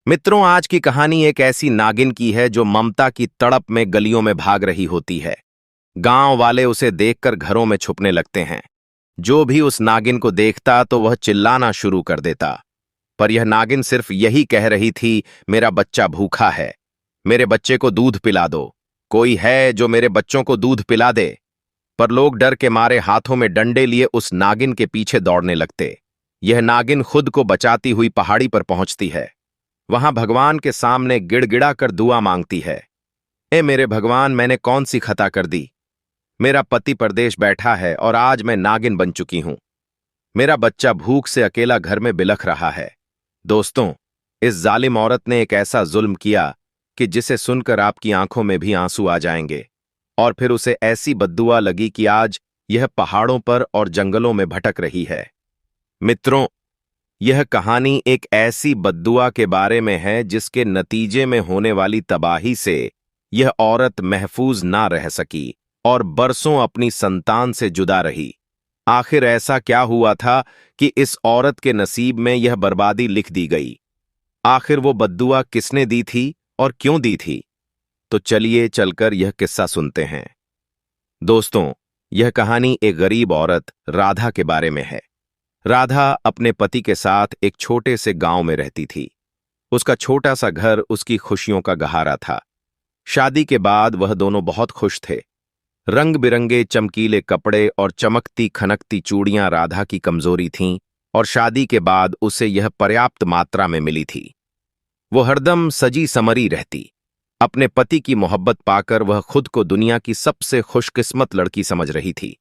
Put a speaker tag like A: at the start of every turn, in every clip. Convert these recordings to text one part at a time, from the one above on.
A: मित्रों, आज की कहानी एक ऐसी नागिन की है जो ममता की तड़प में गलियों में भाग रही होती है। गांव वाले उसे देखकर घरों में छुपने लगते हैं। जो भी उस नागिन को देखता तो वह चिल्लाना शुरू कर देता। पर यह नागिन सिर्फ यही कह रही थी, मेरा बच्चा भूखा है, मेरे बच्चे को दूध पिला दो, कोई है जो मेरे बच्चों को दूध पिला दे। पर लोग डर के मारे हाथों में डंडे लिए उस नागिन के पीछे दौड़ने लगते। यह नागिन खुद को बचाती हुई पहाड़ी पर पहुंचती है। वहां भगवान के सामने गिड़गिड़ा कर दुआ मांगती है। ए मेरे भगवान, मैंने कौन सी खता कर दी? मेरा पति परदेश बैठा है और आज मैं नागिन बन चुकी हूं। मेरा बच्चा भूख से अकेला घर में बिलख रहा है। दोस्तों, इस जालिम औरत ने एक ऐसा जुल्म किया कि जिसे सुनकर आपकी आंखों में भी आंसू आ जाएंगे। और फिर उसे ऐसी बद्दुआ लगी कि आज यह पहाड़ों पर और जंगलों में भटक रही है। मित्रों, यह कहानी एक ऐसी बद्दुआ के बारे में है जिसके नतीजे में होने वाली तबाही से यह औरत महफूज ना रह सकी और बरसों अपनी संतान से जुदा रही। आखिर ऐसा क्या हुआ था कि इस औरत के नसीब में यह बर्बादी लिख दी गई? आखिर वो बद्दुआ किसने दी थी और क्यों दी थी? तो चलिए चलकर यह किस्सा सुनते हैं। दोस्तों, यह कहानी एक गरीब औरत राधा के बारे में है। राधा अपने पति के साथ एक छोटे से गांव में रहती थी। उसका छोटा सा घर उसकी खुशियों का गहारा था। शादी के बाद वह दोनों बहुत खुश थे। रंग बिरंगे चमकीले कपड़े और चमकती खनकती चूड़ियां राधा की कमजोरी थीं और शादी के बाद उसे यह पर्याप्त मात्रा में मिली थी। वो हरदम सजी समरी रहती। अपने पति की मोहब्बत पाकर वह खुद को दुनिया की सबसे खुशकिस्मत लड़की समझ रही थी।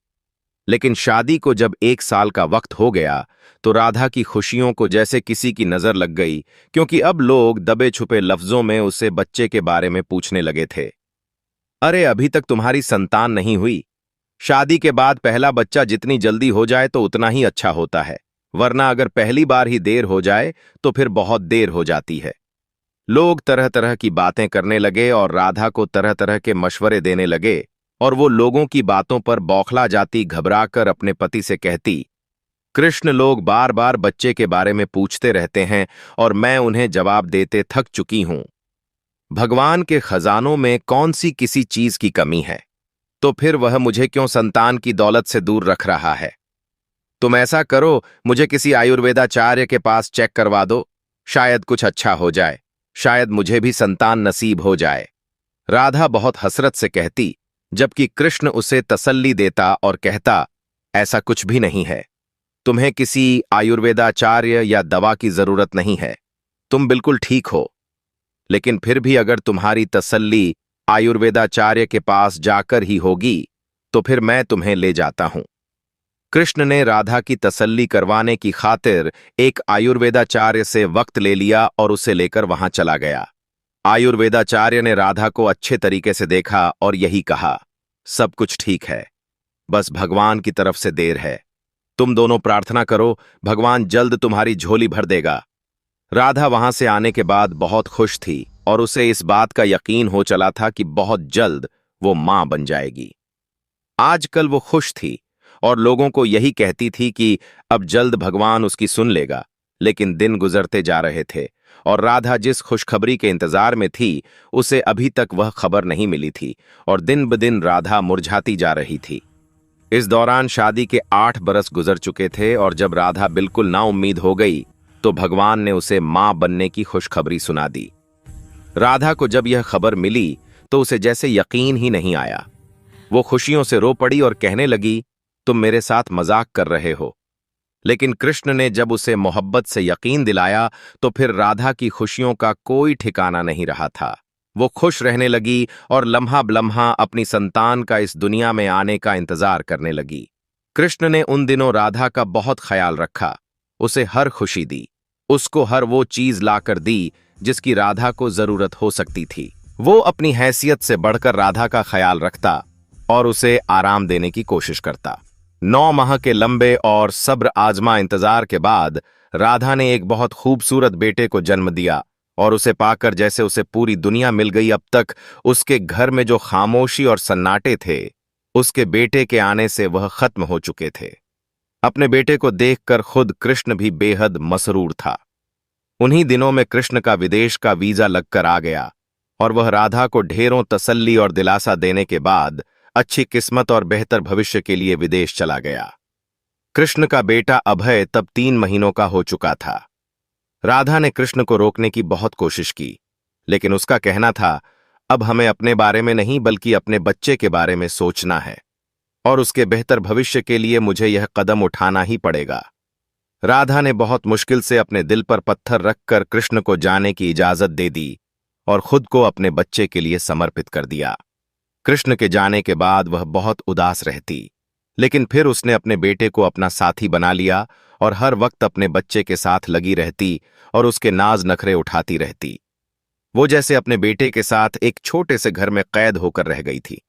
A: लेकिन शादी को जब 1 साल का वक्त हो गया तो राधा की खुशियों को जैसे किसी की नजर लग गई, क्योंकि अब लोग दबे छुपे लफ्जों में उसे बच्चे के बारे में पूछने लगे थे। अरे, अभी तक तुम्हारी संतान नहीं हुई? शादी के बाद पहला बच्चा जितनी जल्दी हो जाए तो उतना ही अच्छा होता है, वरना अगर पहली बार ही देर हो जाए तो फिर बहुत देर हो जाती है। लोग तरह तरह की बातें करने लगे और राधा को तरह तरह के मशवरे देने लगे और वो लोगों की बातों पर बौखला जाती, घबराकर अपने पति से कहती, कृष्ण, लोग बार बार बच्चे के बारे में पूछते रहते हैं और मैं उन्हें जवाब देते थक चुकी हूं। भगवान के खजानों में कौन सी किसी चीज की कमी है, तो फिर वह मुझे क्यों संतान की दौलत से दूर रख रहा है? तुम ऐसा करो, मुझे किसी आयुर्वेदाचार्य के पास चेक करवा दो, शायद कुछ अच्छा हो जाए, शायद मुझे भी संतान नसीब हो जाए। राधा बहुत हसरत से कहती, जबकि कृष्ण उसे तसल्ली देता और कहता, ऐसा कुछ भी नहीं है। तुम्हें किसी आयुर्वेदाचार्य या दवा की जरूरत नहीं है, तुम बिल्कुल ठीक हो। लेकिन फिर भी अगर तुम्हारी तसल्ली आयुर्वेदाचार्य के पास जाकर ही होगी तो फिर मैं तुम्हें ले जाता हूं। कृष्ण ने राधा की तसल्ली करवाने की खातिर एक आयुर्वेदाचार्य से वक्त ले लिया और उसे लेकर वहां चला गया। आयुर्वेदाचार्य ने राधा को अच्छे तरीके से देखा और यही कहा, सब कुछ ठीक है, बस भगवान की तरफ से देर है। तुम दोनों प्रार्थना करो, भगवान जल्द तुम्हारी झोली भर देगा। राधा वहां से आने के बाद बहुत खुश थी और उसे इस बात का यकीन हो चला था कि बहुत जल्द वो मां बन जाएगी। आजकल वो खुश थी और लोगों को यही कहती थी कि अब जल्द भगवान उसकी सुन लेगा। लेकिन दिन गुजरते जा रहे थे और राधा जिस खुशखबरी के इंतजार में थी उसे अभी तक वह खबर नहीं मिली थी और दिन ब दिन राधा मुरझाती जा रही थी। इस दौरान शादी के 8 बरस गुजर चुके थे और जब राधा बिल्कुल नाउम्मीद हो गई तो भगवान ने उसे मां बनने की खुशखबरी सुना दी। राधा को जब यह खबर मिली तो उसे जैसे यकीन ही नहीं आया। वो खुशियों से रो पड़ी और कहने लगी, तुम मेरे साथ मजाक कर रहे हो। लेकिन कृष्ण ने जब उसे मोहब्बत से यकीन दिलाया तो फिर राधा की खुशियों का कोई ठिकाना नहीं रहा था। वो खुश रहने लगी और लम्हा बलम्हा अपनी संतान का इस दुनिया में आने का इंतजार करने लगी। कृष्ण ने उन दिनों राधा का बहुत ख्याल रखा, उसे हर खुशी दी, उसको हर वो चीज लाकर दी जिसकी राधा को जरूरत हो सकती थी। वो अपनी हैसियत से बढ़कर राधा का ख्याल रखता और उसे आराम देने की कोशिश करता। 9 माह के लंबे और सब्र आजमा इंतजार के बाद राधा ने एक बहुत खूबसूरत बेटे को जन्म दिया और उसे पाकर जैसे उसे पूरी दुनिया मिल गई। अब तक उसके घर में जो खामोशी और सन्नाटे थे, उसके बेटे के आने से वह खत्म हो चुके थे। अपने बेटे को देखकर खुद कृष्ण भी बेहद मसरूर था। उन्हीं दिनों में कृष्ण का विदेश का वीजा लगकर आ गया और वह राधा को ढेरों तसल्ली और दिलासा देने के बाद अच्छी किस्मत और बेहतर भविष्य के लिए विदेश चला गया। कृष्ण का बेटा अभय तब 3 महीनों का हो चुका था। राधा ने कृष्ण को रोकने की बहुत कोशिश की, लेकिन उसका कहना था, अब हमें अपने बारे में नहीं बल्कि अपने बच्चे के बारे में सोचना है और उसके बेहतर भविष्य के लिए मुझे यह कदम उठाना ही पड़ेगा। राधा ने बहुत मुश्किल से अपने दिल पर पत्थर रखकर कृष्ण को जाने की इजाजत दे दी और खुद को अपने बच्चे के लिए समर्पित कर दिया। कृष्ण के जाने के बाद वह बहुत उदास रहती, लेकिन फिर उसने अपने बेटे को अपना साथी बना लिया और हर वक्त अपने बच्चे के साथ लगी रहती और उसके नाज नखरे उठाती रहती। वो जैसे अपने बेटे के साथ एक छोटे से घर में कैद होकर रह गई थी।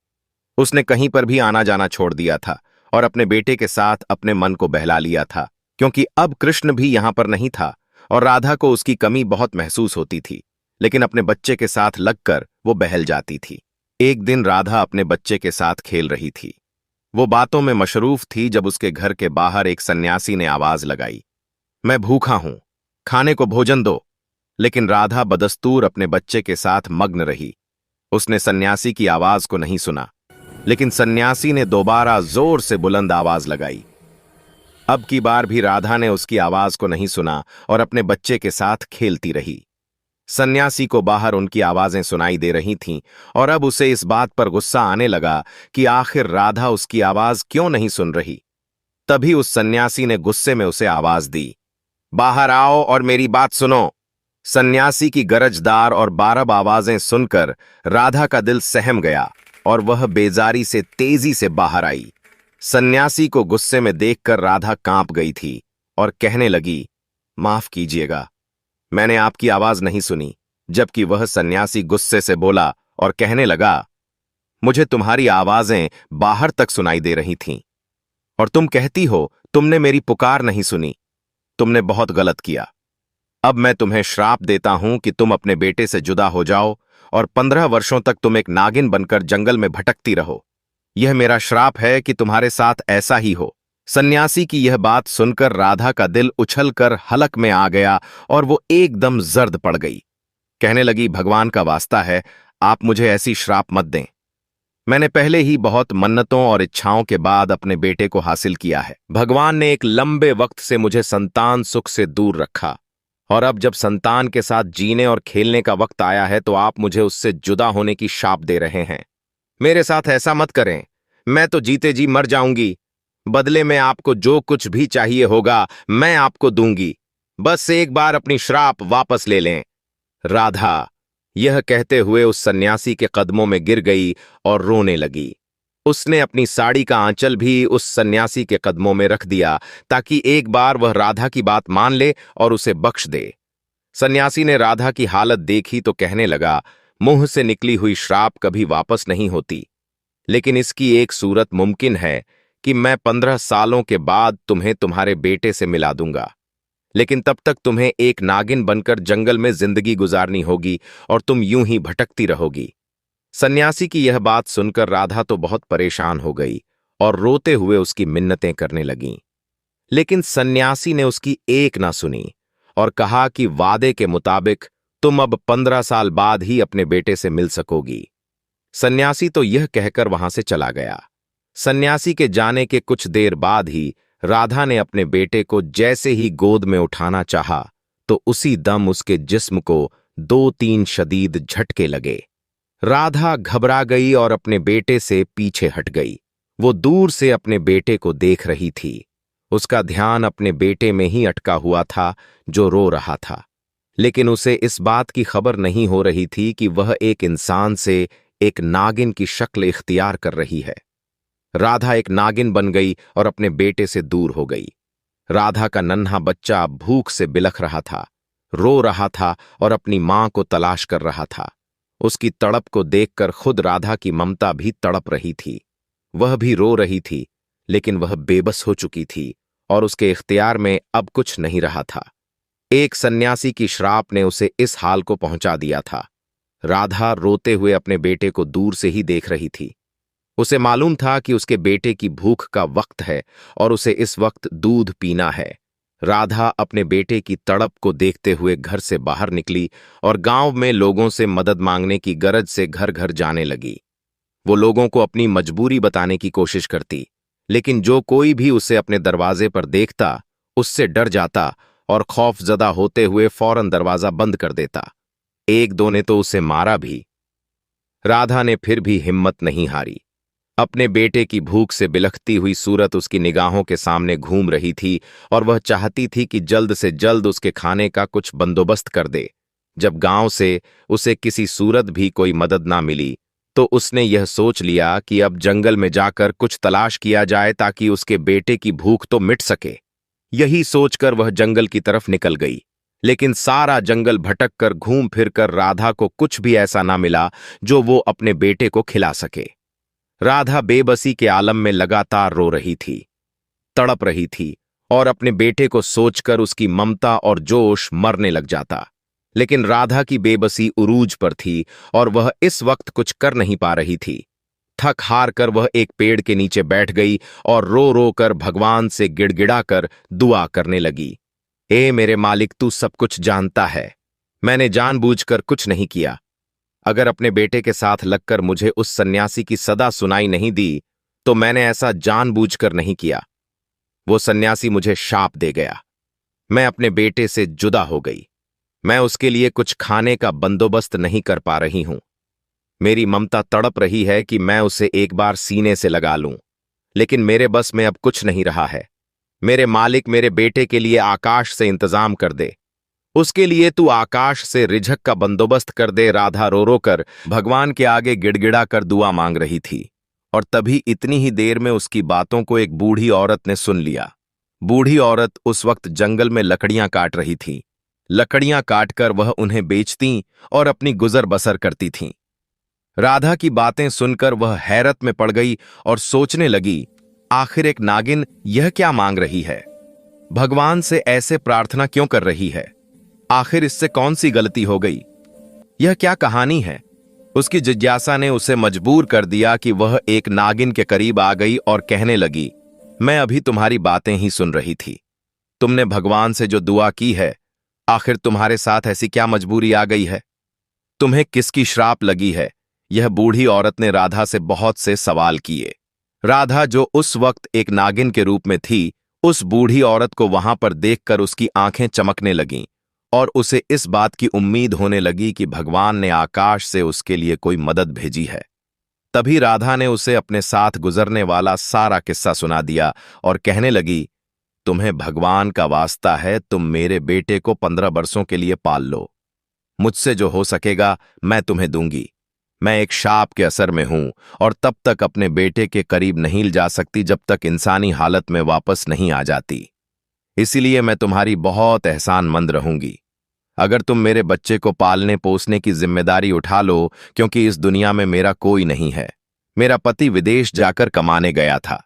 A: उसने कहीं पर भी आना जाना छोड़ दिया था और अपने बेटे के साथ अपने मन को बहला लिया था, क्योंकि अब कृष्ण भी यहां पर नहीं था और राधा को उसकी कमी बहुत महसूस होती थी, लेकिन अपने बच्चे के साथ लगकर वो बहल जाती थी। एक दिन राधा अपने बच्चे के साथ खेल रही थी। वो बातों में मशरूफ थी जब उसके घर के बाहर एक सन्यासी ने आवाज लगाई, मैं भूखा हूं, खाने को भोजन दो। लेकिन राधा बदस्तूर अपने बच्चे के साथ मग्न रही। उसने सन्यासी की आवाज को नहीं सुना, लेकिन सन्यासी ने दोबारा जोर से बुलंद आवाज लगाई। अब की बार भी राधा ने उसकी आवाज को नहीं सुना और अपने बच्चे के साथ खेलती रही। सन्यासी को बाहर उनकी आवाजें सुनाई दे रही थीं और अब उसे इस बात पर गुस्सा आने लगा कि आखिर राधा उसकी आवाज क्यों नहीं सुन रही। तभी उस सन्यासी ने गुस्से में उसे आवाज दी, बाहर आओ और मेरी बात सुनो। सन्यासी की गरजदार और बारब आवाजें सुनकर राधा का दिल सहम गया और वह बेजारी से तेजी से बाहर आई। सन्यासी को गुस्से में देखकर राधा कांप गई थी और कहने लगी, माफ कीजिएगा, मैंने आपकी आवाज नहीं सुनी। जबकि वह सन्यासी गुस्से से बोला और कहने लगा, मुझे तुम्हारी आवाजें बाहर तक सुनाई दे रही थीं और तुम कहती हो तुमने मेरी पुकार नहीं सुनी। तुमने बहुत गलत किया। अब मैं तुम्हें श्राप देता हूं कि तुम अपने बेटे से जुदा हो जाओ और 15 वर्षों तक तुम एक नागिन बनकर जंगल में भटकती रहो। यह मेरा श्राप है कि तुम्हारे साथ ऐसा ही हो। सन्यासी की यह बात सुनकर राधा का दिल उछलकर हलक में आ गया और वो एकदम जर्द पड़ गई। कहने लगी, भगवान का वास्ता है, आप मुझे ऐसी श्राप मत दें। मैंने पहले ही बहुत मन्नतों और इच्छाओं के बाद अपने बेटे को हासिल किया है। भगवान ने एक लंबे वक्त से मुझे संतान सुख से दूर रखा और अब जब संतान के साथ जीने और खेलने का वक्त आया है तो आप मुझे उससे जुदा होने की शाप दे रहे हैं। मेरे साथ ऐसा मत करें, मैं तो जीते जी मर जाऊंगी। बदले में आपको जो कुछ भी चाहिए होगा मैं आपको दूंगी। बस एक बार अपनी श्राप वापस ले लें। राधा यह कहते हुए उस सन्यासी के कदमों में गिर गई और रोने लगी। उसने अपनी साड़ी का आंचल भी उस सन्यासी के कदमों में रख दिया ताकि एक बार वह राधा की बात मान ले और उसे बख्श दे। सन्यासी ने राधा की हालत देखी तो कहने लगा, मुंह से निकली हुई श्राप कभी वापस नहीं होती, लेकिन इसकी एक सूरत मुमकिन है कि मैं 15 सालों के बाद तुम्हें तुम्हारे बेटे से मिला दूंगा, लेकिन तब तक तुम्हें एक नागिन बनकर जंगल में जिंदगी गुजारनी होगी और तुम यूं ही भटकती रहोगी। सन्यासी की यह बात सुनकर राधा तो बहुत परेशान हो गई और रोते हुए उसकी मिन्नतें करने लगीं। लेकिन सन्यासी ने उसकी एक ना सुनी और कहा कि वादे के मुताबिक तुम अब 15 साल बाद ही अपने बेटे से मिल सकोगी। सन्यासी तो यह कहकर वहां से चला गया। सन्यासी के जाने के कुछ देर बाद ही राधा ने अपने बेटे को जैसे ही गोद में उठाना चाहा तो उसी दम उसके जिस्म को 2-3 शदीद झटके लगे। राधा घबरा गई और अपने बेटे से पीछे हट गई। वो दूर से अपने बेटे को देख रही थी। उसका ध्यान अपने बेटे में ही अटका हुआ था जो रो रहा था, लेकिन उसे इस बात की खबर नहीं हो रही थी कि वह एक इंसान से एक नागिन की शक्ल इख्तियार कर रही है। राधा एक नागिन बन गई और अपने बेटे से दूर हो गई। राधा का नन्हा बच्चा भूख से बिलख रहा था, रो रहा था और अपनी मां को तलाश कर रहा था। उसकी तड़प को देखकर खुद राधा की ममता भी तड़प रही थी। वह भी रो रही थी, लेकिन वह बेबस हो चुकी थी और उसके इख्तियार में अब कुछ नहीं रहा था। एक सन्यासी की श्राप ने उसे इस हाल को पहुंचा दिया था। राधा रोते हुए अपने बेटे को दूर से ही देख रही थी। उसे मालूम था कि उसके बेटे की भूख का वक्त है और उसे इस वक्त दूध पीना है। राधा अपने बेटे की तड़प को देखते हुए घर से बाहर निकली और गांव में लोगों से मदद मांगने की गरज से घर घर जाने लगी। वो लोगों को अपनी मजबूरी बताने की कोशिश करती, लेकिन जो कोई भी उसे अपने दरवाजे पर देखता उससे डर जाता और खौफजदा होते हुए फौरन दरवाजा बंद कर देता। एक दो ने तो उसे मारा भी। राधा ने फिर भी हिम्मत नहीं हारी। अपने बेटे की भूख से बिलखती हुई सूरत उसकी निगाहों के सामने घूम रही थी और वह चाहती थी कि जल्द से जल्द उसके खाने का कुछ बंदोबस्त कर दे। जब गांव से उसे किसी सूरत भी कोई मदद ना मिली तो उसने यह सोच लिया कि अब जंगल में जाकर कुछ तलाश किया जाए ताकि उसके बेटे की भूख तो मिट सके। यही सोचकर वह जंगल की तरफ निकल गई, लेकिन सारा जंगल भटक कर घूम फिर कर राधा को कुछ भी ऐसा ना मिला जो वो अपने बेटे को खिला सके। राधा बेबसी के आलम में लगातार रो रही थी, तड़प रही थी और अपने बेटे को सोचकर उसकी ममता और जोश मरने लग जाता। लेकिन राधा की बेबसी उरूज पर थी और वह इस वक्त कुछ कर नहीं पा रही थी। थक हार कर वह एक पेड़ के नीचे बैठ गई और रो रो कर भगवान से गिड़गिड़ाकर दुआ करने लगी। ए मेरे मालिक, तू सब कुछ जानता है, मैंने जानबूझकर कुछ नहीं किया। अगर अपने बेटे के साथ लगकर मुझे उस सन्यासी की सदा सुनाई नहीं दी तो मैंने ऐसा जानबूझकर नहीं किया। वो सन्यासी मुझे शाप दे गया। मैं अपने बेटे से जुदा हो गई। मैं उसके लिए कुछ खाने का बंदोबस्त नहीं कर पा रही हूं। मेरी ममता तड़प रही है कि मैं उसे एक बार सीने से लगा लूं, लेकिन मेरे बस में अब कुछ नहीं रहा है। मेरे मालिक, मेरे बेटे के लिए आकाश से इंतजाम कर दे। उसके लिए तू आकाश से रिझक का बंदोबस्त कर दे। राधा रो रो कर भगवान के आगे गिड़गिड़ा कर दुआ मांग रही थी और तभी इतनी ही देर में उसकी बातों को एक बूढ़ी औरत ने सुन लिया। बूढ़ी औरत उस वक्त जंगल में लकड़ियां काट रही थी। लकड़ियां काटकर वह उन्हें बेचती और अपनी गुजर बसर करती थीं। राधा की बातें सुनकर वह हैरत में पड़ गई और सोचने लगी, आखिर एक नागिन यह क्या मांग रही है? भगवान से ऐसे प्रार्थना क्यों कर रही है? आखिर इससे कौन सी गलती हो गई? यह क्या कहानी है? उसकी जिज्ञासा ने उसे मजबूर कर दिया कि वह एक नागिन के करीब आ गई और कहने लगी, मैं अभी तुम्हारी बातें ही सुन रही थी। तुमने भगवान से जो दुआ की है, आखिर तुम्हारे साथ ऐसी क्या मजबूरी आ गई है? तुम्हें किसकी श्राप लगी है? यह बूढ़ी औरत ने राधा से बहुत से सवाल किए। राधा, जो उस वक्त एक नागिन के रूप में थी, उस बूढ़ी औरत को वहां पर देखकर उसकी आंखें चमकने लगीं और उसे इस बात की उम्मीद होने लगी कि भगवान ने आकाश से उसके लिए कोई मदद भेजी है। तभी राधा ने उसे अपने साथ गुजरने वाला सारा किस्सा सुना दिया और कहने लगी, तुम्हें भगवान का वास्ता है, तुम मेरे बेटे को 15 बरसों के लिए पाल लो। मुझसे जो हो सकेगा मैं तुम्हें दूंगी। मैं एक शाप के असर में हूं और तब तक अपने बेटे के करीब नहीं जा सकती जब तक इंसानी हालत में वापस नहीं आ जाती। इसीलिए मैं तुम्हारी बहुत एहसानमंद रहूंगी अगर तुम मेरे बच्चे को पालने पोसने की जिम्मेदारी उठा लो, क्योंकि इस दुनिया में मेरा कोई नहीं है। मेरा पति विदेश जाकर कमाने गया था।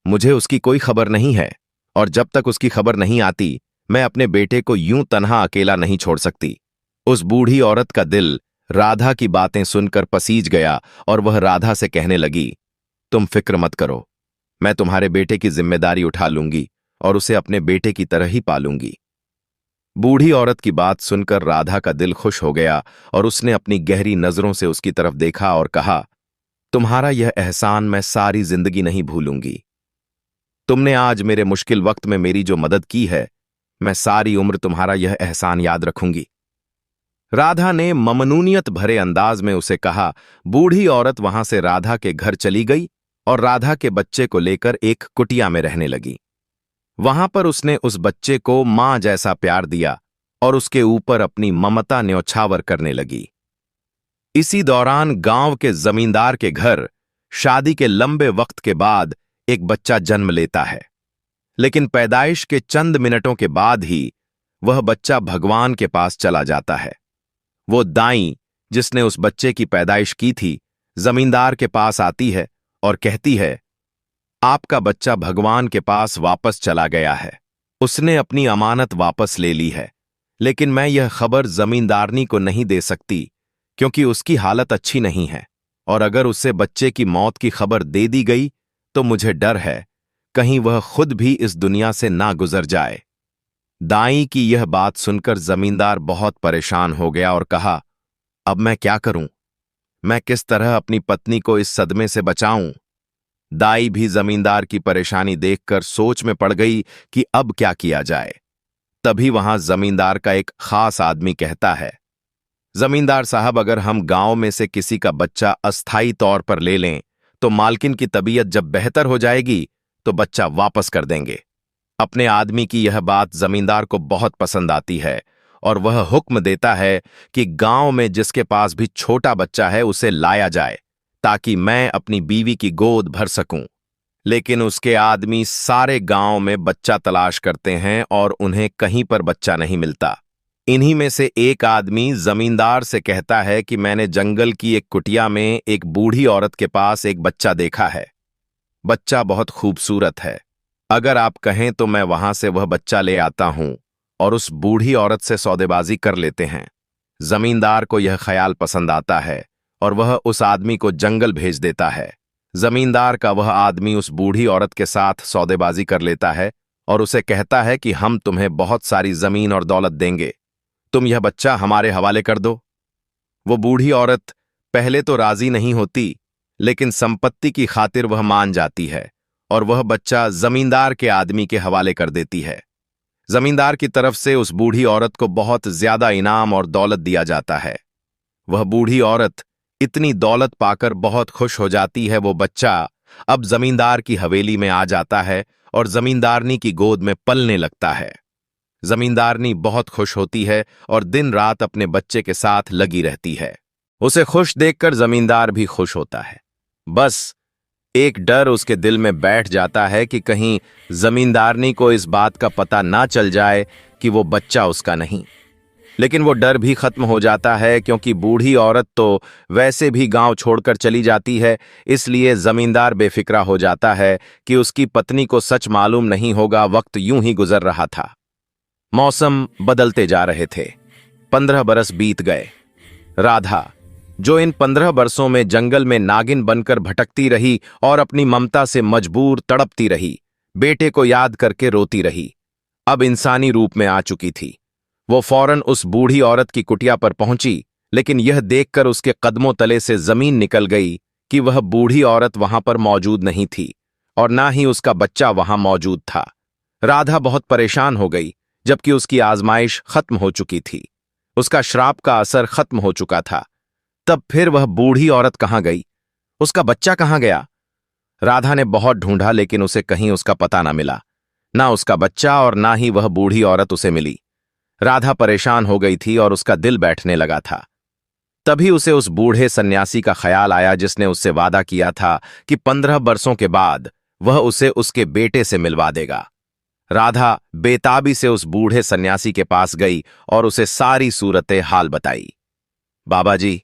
A: मुझे उसकी कोई खबर नहीं है और जब तक उसकी खबर नहीं आती मैं अपने बेटे को यूं तन्हा अकेला नहीं छोड़ सकती। उस बूढ़ी औरत का दिल राधा की बातें सुनकर पसीज गया और वह राधा से कहने लगी, तुम फिक्र मत करो, मैं तुम्हारे बेटे की जिम्मेदारी उठा लूंगी और उसे अपने बेटे की तरह ही पालूंगी। बूढ़ी औरत की बात सुनकर राधा का दिल खुश हो गया और उसने अपनी गहरी नजरों से उसकी तरफ देखा और कहा, तुम्हारा यह एहसान मैं सारी जिंदगी नहीं भूलूंगी। तुमने आज मेरे मुश्किल वक्त में मेरी जो मदद की है, मैं सारी उम्र तुम्हारा यह एहसान याद रखूंगी। राधा ने ममनूनियत भरे अंदाज में उसे कहा। बूढ़ी औरत वहां से राधा के घर चली गई और राधा के बच्चे को लेकर एक कुटिया में रहने लगी। वहां पर उसने उस बच्चे को मां जैसा प्यार दिया और उसके ऊपर अपनी ममता न्यौछावर करने लगी। इसी दौरान गांव के जमींदार के घर शादी के लंबे वक्त के बाद एक बच्चा जन्म लेता है, लेकिन पैदाइश के चंद मिनटों के बाद ही वह बच्चा भगवान के पास चला जाता है। वो दाई जिसने उस बच्चे की पैदाइश की थी, जमींदार के पास आती है और कहती है, आपका बच्चा भगवान के पास वापस चला गया है। उसने अपनी अमानत वापस ले ली है, लेकिन मैं यह खबर जमींदारनी को नहीं दे सकती क्योंकि उसकी हालत अच्छी नहीं है और अगर उससे बच्चे की मौत की खबर दे दी गई तो मुझे डर है कहीं वह खुद भी इस दुनिया से ना गुजर जाए। दाई की यह बात सुनकर जमींदार बहुत परेशान हो गया और कहा, अब मैं क्या करूं? मैं किस तरह अपनी पत्नी को इस सदमे से बचाऊं? दाई भी जमींदार की परेशानी देखकर सोच में पड़ गई कि अब क्या किया जाए। तभी वहां जमींदार का एक खास आदमी कहता है, जमींदार साहब, अगर हम गांव में से किसी का बच्चा अस्थायी तौर पर ले लें तो मालकिन की तबीयत जब बेहतर हो जाएगी तो बच्चा वापस कर देंगे। अपने आदमी की यह बात जमींदार को बहुत पसंद आती है और वह हुक्म देता है कि गांव में जिसके पास भी छोटा बच्चा है उसे लाया जाए ताकि मैं अपनी बीवी की गोद भर सकूं। लेकिन उसके आदमी सारे गांव में बच्चा तलाश करते हैं और उन्हें कहीं पर बच्चा नहीं मिलता। इन्हीं में से एक आदमी जमींदार से कहता है कि मैंने जंगल की एक कुटिया में एक बूढ़ी औरत के पास एक बच्चा देखा है। बच्चा बहुत खूबसूरत है। अगर आप कहें तो मैं वहां से वह बच्चा ले आता हूं और उस बूढ़ी औरत से सौदेबाजी कर लेते हैं। जमींदार को यह ख्याल पसंद आता है और वह उस आदमी को जंगल भेज देता है। जमींदार का वह आदमी उस बूढ़ी औरत के साथ सौदेबाजी कर लेता है और उसे कहता है कि हम तुम्हें बहुत सारी जमीन और दौलत देंगे, तुम यह बच्चा हमारे हवाले कर दो। वो बूढ़ी औरत पहले तो राजी नहीं होती, लेकिन संपत्ति की खातिर वह मान जाती है और वह बच्चा जमींदार के आदमी के हवाले कर देती है। जमींदार की तरफ से उस बूढ़ी औरत को बहुत ज्यादा इनाम और दौलत दिया जाता है। वह बूढ़ी औरत इतनी दौलत पाकर बहुत खुश हो जाती है। वो बच्चा अब जमींदार की हवेली में आ जाता है और जमींदारनी की गोद में पलने लगता है। जमींदारनी बहुत खुश होती है और दिन रात अपने बच्चे के साथ लगी रहती है। उसे खुश देखकर जमींदार भी खुश होता है। बस एक डर उसके दिल में बैठ जाता है कि कहीं जमींदारनी को इस बात का पता ना चल जाए कि वो बच्चा उसका नहीं। लेकिन वो डर भी खत्म हो जाता है क्योंकि बूढ़ी औरत तो वैसे भी गांव छोड़कर चली जाती है, इसलिए जमींदार बेफिक्रा हो जाता है कि उसकी पत्नी को सच मालूम नहीं होगा। वक्त यूं ही गुजर रहा था। मौसम बदलते जा रहे थे। 15 बरस बीत गए। राधा, जो इन 15 बरसों में जंगल में नागिन बनकर भटकती रही और अपनी ममता से मजबूर तड़पती रही, बेटे को याद करके रोती रही, अब इंसानी रूप में आ चुकी थी। वो फौरन उस बूढ़ी औरत की कुटिया पर पहुंची, लेकिन यह देखकर उसके कदमों तले से जमीन निकल गई कि वह बूढ़ी औरत वहां पर मौजूद नहीं थी और ना ही उसका बच्चा वहां मौजूद था। राधा बहुत परेशान हो गई, जबकि उसकी आजमाइश खत्म हो चुकी थी। उसका श्राप का असर खत्म हो चुका था। तब फिर वह बूढ़ी औरत कहां गई? उसका बच्चा कहां गया? राधा ने बहुत ढूंढा, लेकिन उसे कहीं उसका पता ना मिला। ना उसका बच्चा और ना ही वह बूढ़ी औरत उसे मिली। राधा परेशान हो गई थी और उसका दिल बैठने लगा था। तभी उसे उस बूढ़े सन्यासी का ख्याल आया जिसने उससे वादा किया था कि 15 बरसों के बाद वह उसे उसके बेटे से मिलवा देगा। राधा बेताबी से उस बूढ़े सन्यासी के पास गई और उसे सारी सूरतें हाल बताई। बाबा जी,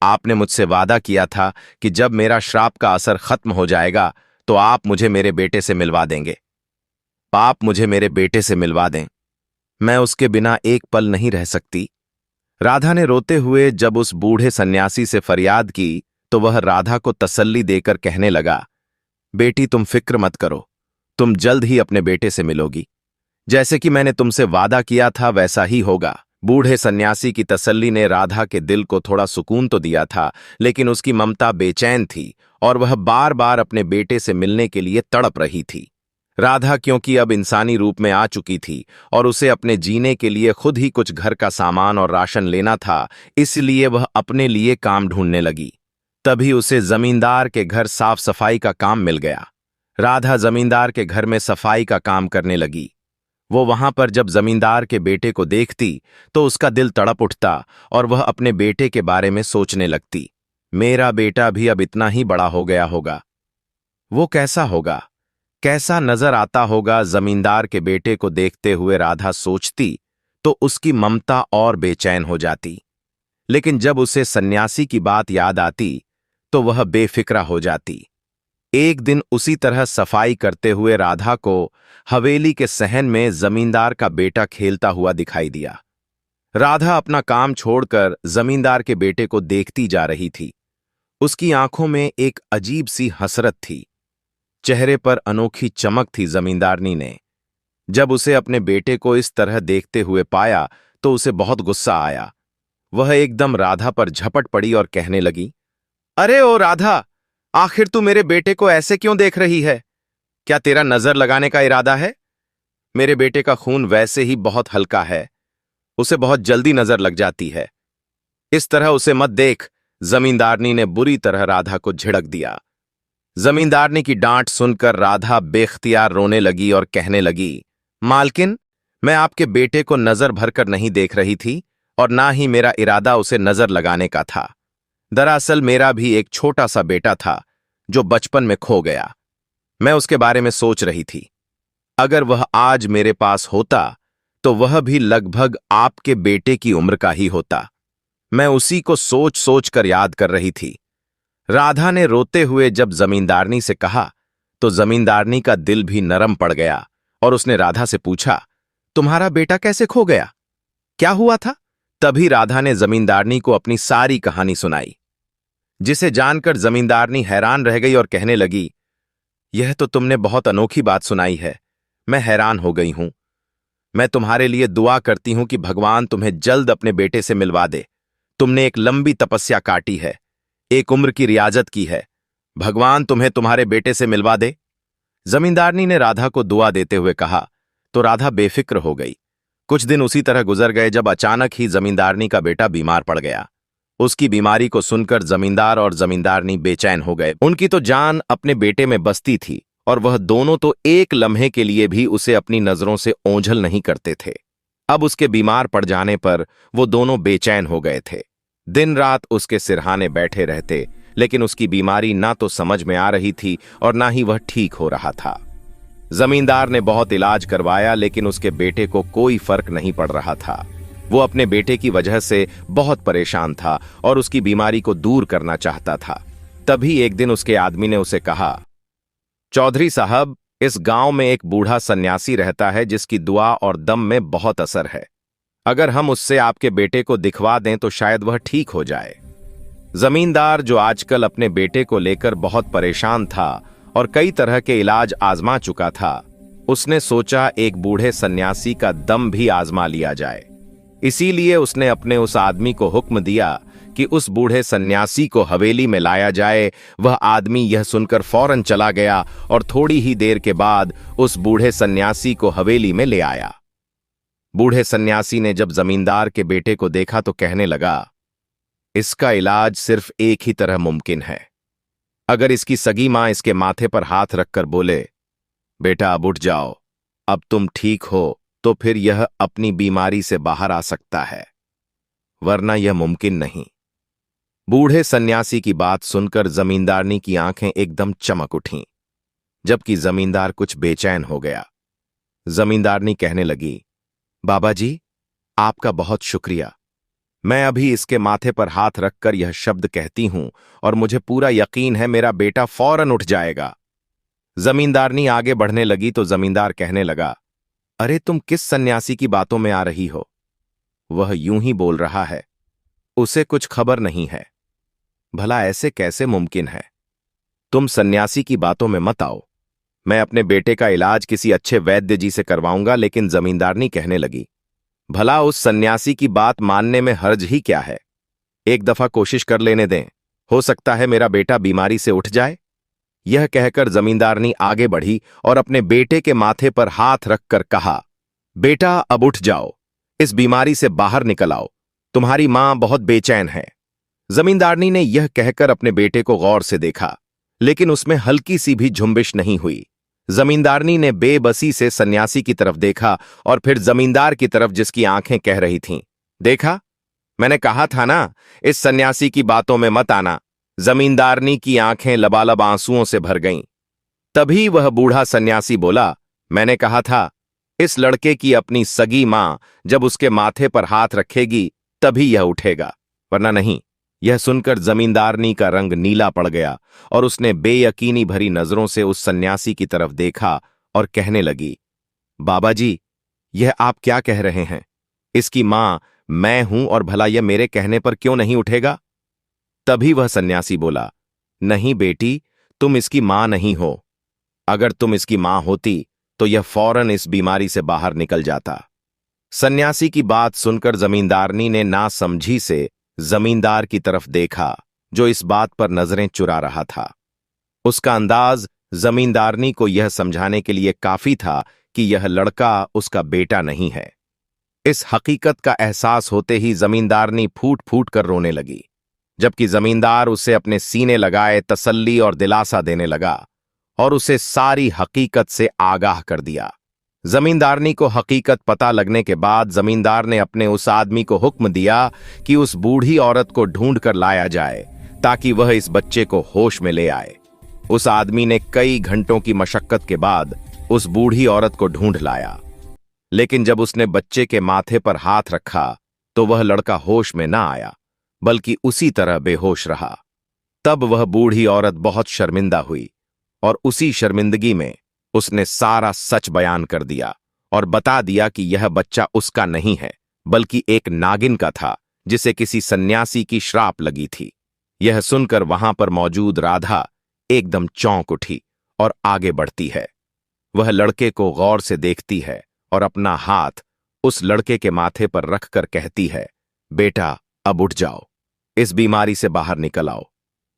A: आपने मुझसे वादा किया था कि जब मेरा श्राप का असर खत्म हो जाएगा तो आप मुझे मेरे बेटे से मिलवा देंगे। आप मुझे मेरे बेटे से मिलवा दें, मैं उसके बिना एक पल नहीं रह सकती। राधा ने रोते हुए जब उस बूढ़े सन्यासी से फरियाद की तो वह राधा को तसल्ली देकर कहने लगा, बेटी तुम फिक्र मत करो, तुम जल्द ही अपने बेटे से मिलोगी। जैसे कि मैंने तुमसे वादा किया था वैसा ही होगा। बूढ़े सन्यासी की तसल्ली ने राधा के दिल को थोड़ा सुकून तो दिया था, लेकिन उसकी ममता बेचैन थी और वह बार बार अपने बेटे से मिलने के लिए तड़प रही थी। राधा क्योंकि अब इंसानी रूप में आ चुकी थी और उसे अपने जीने के लिए खुद ही कुछ घर का सामान और राशन लेना था, इसलिए वह अपने लिए काम ढूंढने लगी। तभी उसे जमींदार के घर साफ सफाई का काम मिल गया। राधा जमींदार के घर में सफाई का काम करने लगी। वो वहां पर जब जमींदार के बेटे को देखती तो उसका दिल तड़प उठता और वह अपने बेटे के बारे में सोचने लगती, मेरा बेटा भी अब इतना ही बड़ा हो गया होगा, वो कैसा होगा, कैसा नजर आता होगा। जमींदार के बेटे को देखते हुए राधा सोचती तो उसकी ममता और बेचैन हो जाती, लेकिन जब उसे सन्यासी की बात याद आती तो वह बेफिक्रा हो जाती। एक दिन उसी तरह सफाई करते हुए राधा को हवेली के सहन में जमींदार का बेटा खेलता हुआ दिखाई दिया। राधा अपना काम छोड़कर जमींदार के बेटे को देखती जा रही थी। उसकी आंखों में एक अजीब सी हसरत थी, चेहरे पर अनोखी चमक थी। जमींदारनी ने जब उसे अपने बेटे को इस तरह देखते हुए पाया तो उसे बहुत गुस्सा आया। वह एकदम राधा पर झपट पड़ी और कहने लगी, अरे ओ राधा, आखिर तू मेरे बेटे को ऐसे क्यों देख रही है? क्या तेरा नजर लगाने का इरादा है? मेरे बेटे का खून वैसे ही बहुत हल्का है, उसे बहुत जल्दी नजर लग जाती है। इस तरह उसे मत देख। जमींदारनी ने बुरी तरह राधा को झिड़क दिया। जमींदारनी की डांट सुनकर राधा बेख्तियार रोने लगी और कहने लगी, मालकिन, मैं आपके बेटे को नजर भरकर नहीं देख रही थी और ना ही मेरा इरादा उसे नजर लगाने का था। दरअसल मेरा भी एक छोटा सा बेटा था जो बचपन में खो गया। मैं उसके बारे में सोच रही थी। अगर वह आज मेरे पास होता तो वह भी लगभग आपके बेटे की उम्र का ही होता। मैं उसी को सोच सोच कर याद कर रही थी। राधा ने रोते हुए जब जमींदारनी से कहा तो जमींदारनी का दिल भी नरम पड़ गया और उसने राधा से पूछा, तुम्हारा बेटा कैसे खो गया? क्या हुआ था? तभी राधा ने जमींदारनी को अपनी सारी कहानी सुनाई, जिसे जानकर जमींदारनी हैरान रह गई और कहने लगी, यह तो तुमने बहुत अनोखी बात सुनाई है। मैं हैरान हो गई हूं। मैं तुम्हारे लिए दुआ करती हूं कि भगवान तुम्हें जल्द अपने बेटे से मिलवा दे। तुमने एक लंबी तपस्या काटी है, एक उम्र की रियाजत की है। भगवान तुम्हें तुम्हारे बेटे से मिलवा दे। जमींदारनी ने राधा को दुआ देते हुए कहा तो राधा बेफिक्र हो गई। कुछ दिन उसी तरह गुजर गए जब अचानक ही जमींदारनी का बेटा बीमार पड़ गया। उसकी बीमारी को सुनकर जमींदार और जमींदारनी बेचैन हो गए। उनकी तो जान अपने बेटे में बसती थी और वह दोनों तो एक लम्हे के लिए भी उसे अपनी नजरों से ओंझल नहीं करते थे। अब उसके बीमार पड़ जाने पर वो दोनों बेचैन हो गए थे। दिन रात उसके सिरहाने बैठे रहते, लेकिन उसकी बीमारी ना तो समझ में आ रही थी और ना ही वह ठीक हो रहा था। जमींदार ने बहुत इलाज करवाया, लेकिन उसके बेटे को कोई फर्क नहीं पड़ रहा था। वो अपने बेटे की वजह से बहुत परेशान था और उसकी बीमारी को दूर करना चाहता था। तभी एक दिन उसके आदमी ने उसे कहा, चौधरी साहब, इस गांव में एक बूढ़ा सन्यासी रहता है जिसकी दुआ और दम में बहुत असर है। अगर हम उससे आपके बेटे को दिखवा दें तो शायद वह ठीक हो जाए। जमींदार, जो आजकल अपने बेटे को लेकर बहुत परेशान था और कई तरह के इलाज आजमा चुका था, उसने सोचा एक बूढ़े सन्यासी का दम भी आजमा लिया जाए। इसीलिए उसने अपने उस आदमी को हुक्म दिया कि उस बूढ़े सन्यासी को हवेली में लाया जाए। वह आदमी यह सुनकर फौरन चला गया और थोड़ी ही देर के बाद उस बूढ़े सन्यासी को हवेली में ले आया। बूढ़े सन्यासी ने जब जमींदार के बेटे को देखा तो कहने लगा, इसका इलाज सिर्फ एक ही तरह मुमकिन है। अगर इसकी सगी मां इसके माथे पर हाथ रखकर बोले, बेटा अब उठ जाओ, अब तुम ठीक हो, तो फिर यह अपनी बीमारी से बाहर आ सकता है, वरना यह मुमकिन नहीं। बूढ़े सन्यासी की बात सुनकर जमींदारनी की आंखें एकदम चमक उठीं, जबकि जमींदार कुछ बेचैन हो गया। जमींदारनी कहने लगी, बाबा जी, आपका बहुत शुक्रिया। मैं अभी इसके माथे पर हाथ रखकर यह शब्द कहती हूं और मुझे पूरा यकीन है मेरा बेटा फौरन उठ जाएगा। जमींदारनी आगे बढ़ने लगी तो जमींदार कहने लगा, अरे तुम किस सन्यासी की बातों में आ रही हो? वह यूं ही बोल रहा है, उसे कुछ खबर नहीं है। भला ऐसे कैसे मुमकिन है? तुम सन्यासी की बातों में मत आओ। मैं अपने बेटे का इलाज किसी अच्छे वैद्य जी से करवाऊंगा। लेकिन जमींदारनी कहने लगी, भला उस सन्यासी की बात मानने में हर्ज ही क्या है? एक दफा कोशिश कर लेने दें, हो सकता है मेरा बेटा बीमारी से उठ जाए। यह कहकर जमींदारनी आगे बढ़ी और अपने बेटे के माथे पर हाथ रखकर कहा, बेटा अब उठ जाओ, इस बीमारी से बाहर निकल आओ, तुम्हारी मां बहुत बेचैन है। जमींदारनी ने यह कहकर अपने बेटे को गौर से देखा, लेकिन उसमें हल्की सी भी झुंबिश नहीं हुई। जमींदारनी ने बेबसी से सन्यासी की तरफ देखा और फिर जमींदार की तरफ, जिसकी आंखें कह रही थीं, देखा, मैंने कहा था ना, इस सन्यासी की बातों में मत आना। जमींदारनी की आंखें लबालब आंसुओं से भर गईं। तभी वह बूढ़ा सन्यासी बोला, मैंने कहा था, इस लड़के की अपनी सगी मां जब उसके माथे पर हाथ रखेगी तभी यह उठेगा, वरना नहीं। यह सुनकर जमींदारनी का रंग नीला पड़ गया और उसने बेयकीनी भरी नजरों से उस सन्यासी की तरफ देखा और कहने लगी, बाबा जी, यह आप क्या कह रहे हैं? इसकी मां मैं हूं और भला यह मेरे कहने पर क्यों नहीं उठेगा? तभी वह सन्यासी बोला, नहीं बेटी, तुम इसकी मां नहीं हो। अगर तुम इसकी मां होती तो यह फौरन इस बीमारी से बाहर निकल जाता। सन्यासी की बात सुनकर जमींदारनी ने नासमझी से जमींदार की तरफ देखा, जो इस बात पर नजरें चुरा रहा था। उसका अंदाज जमींदारनी को यह समझाने के लिए काफी था कि यह लड़का उसका बेटा नहीं है। इस हकीकत का एहसास होते ही जमींदारनी फूट फूट कर रोने लगी, जबकि जमींदार उसे अपने सीने लगाए तसल्ली और दिलासा देने लगा और उसे सारी हकीकत से आगाह कर दिया। जमींदारनी को हकीकत पता लगने के बाद जमींदार ने अपने उस आदमी को हुक्म दिया कि उस बूढ़ी औरत को ढूंढ कर लाया जाए ताकि वह इस बच्चे को होश में ले आए। उस आदमी ने कई घंटों की मशक्कत के बाद उस बूढ़ी औरत को ढूंढ लाया, लेकिन जब उसने बच्चे के माथे पर हाथ रखा तो वह लड़का होश में ना आया, बल्कि उसी तरह बेहोश रहा। तब वह बूढ़ी औरत बहुत शर्मिंदा हुई और उसी शर्मिंदगी में उसने सारा सच बयान कर दिया और बता दिया कि यह बच्चा उसका नहीं है, बल्कि एक नागिन का था जिसे किसी सन्यासी की श्राप लगी थी। यह सुनकर वहां पर मौजूद राधा एकदम चौंक उठी और आगे बढ़ती है। वह लड़के को गौर से देखती है और अपना हाथ उस लड़के के माथे पर रखकर कहती है, बेटा अब उठ जाओ, इस बीमारी से बाहर निकल आओ।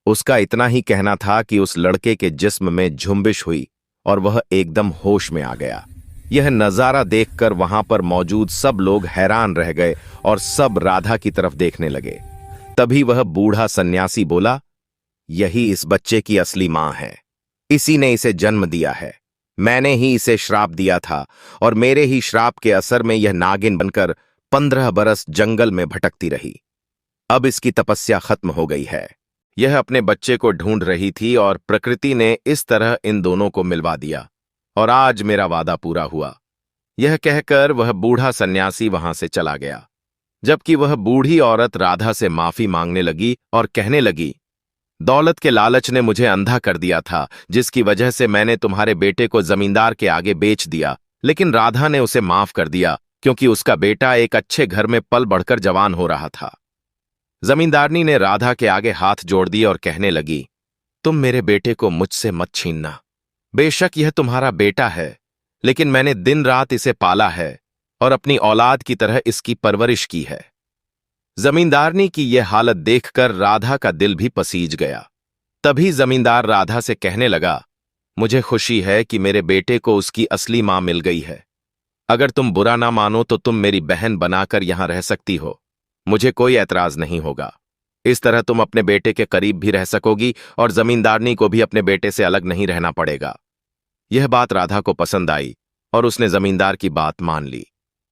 A: उसका इतना ही कहना था कि उस लड़के के जिस्म में झुंबिश हुई और वह एकदम होश में आ गया। यह नजारा देखकर वहां पर मौजूद सब लोग हैरान रह गए और सब राधा की तरफ देखने लगे। तभी वह बूढ़ा सन्यासी बोला, यही इस बच्चे की असली मां है, इसी ने इसे जन्म दिया है। मैंने ही इसे श्राप दिया था और मेरे ही श्राप के असर में यह नागिन बनकर 15 बरस जंगल में भटकती रही। अब इसकी तपस्या खत्म हो गई है। यह अपने बच्चे को ढूंढ रही थी और प्रकृति ने इस तरह इन दोनों को मिलवा दिया और आज मेरा वादा पूरा हुआ। यह कहकर वह बूढ़ा सन्यासी वहां से चला गया, जबकि वह बूढ़ी औरत राधा से माफी मांगने लगी और कहने लगी, दौलत के लालच ने मुझे अंधा कर दिया था, जिसकी वजह से मैंने तुम्हारे बेटे को जमींदार के आगे बेच दिया, लेकिन राधा ने उसे माफ कर दिया क्योंकि उसका बेटा एक अच्छे घर में पल बढ़कर जवान हो रहा था। जमींदारनी ने राधा के आगे हाथ जोड़ दिए और कहने लगी, तुम मेरे बेटे को मुझसे मत छीनना। बेशक यह तुम्हारा बेटा है, लेकिन मैंने दिन रात इसे पाला है और अपनी औलाद की तरह इसकी परवरिश की है। जमींदारनी की यह हालत देखकर राधा का दिल भी पसीज गया। तभी जमींदार राधा से कहने लगा, मुझे खुशी है कि मेरे बेटे को उसकी असली मां मिल गई है। अगर तुम बुरा ना मानो तो तुम मेरी बहन बनाकर यहां रह सकती हो, मुझे कोई ऐतराज नहीं होगा। इस तरह तुम अपने बेटे के करीब भी रह सकोगी और जमींदारनी को भी अपने बेटे से अलग नहीं रहना पड़ेगा। यह बात राधा को पसंद आई और उसने जमींदार की बात मान ली।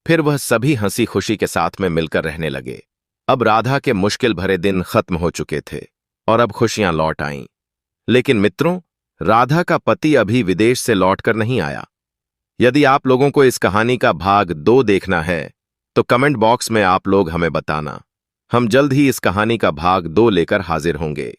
A: फिर वह सभी हंसी खुशी के साथ में मिलकर रहने लगे। अब राधा के मुश्किल भरे दिन खत्म हो चुके थे और अब खुशियां लौट आईं। लेकिन मित्रों, राधा का पति अभी विदेश से लौटकर नहीं आया। यदि आप लोगों को इस कहानी का भाग 2 देखना है तो कमेंट बॉक्स में आप लोग हमें बताना। हम जल्द ही इस कहानी का भाग 2 लेकर हाजिर होंगे।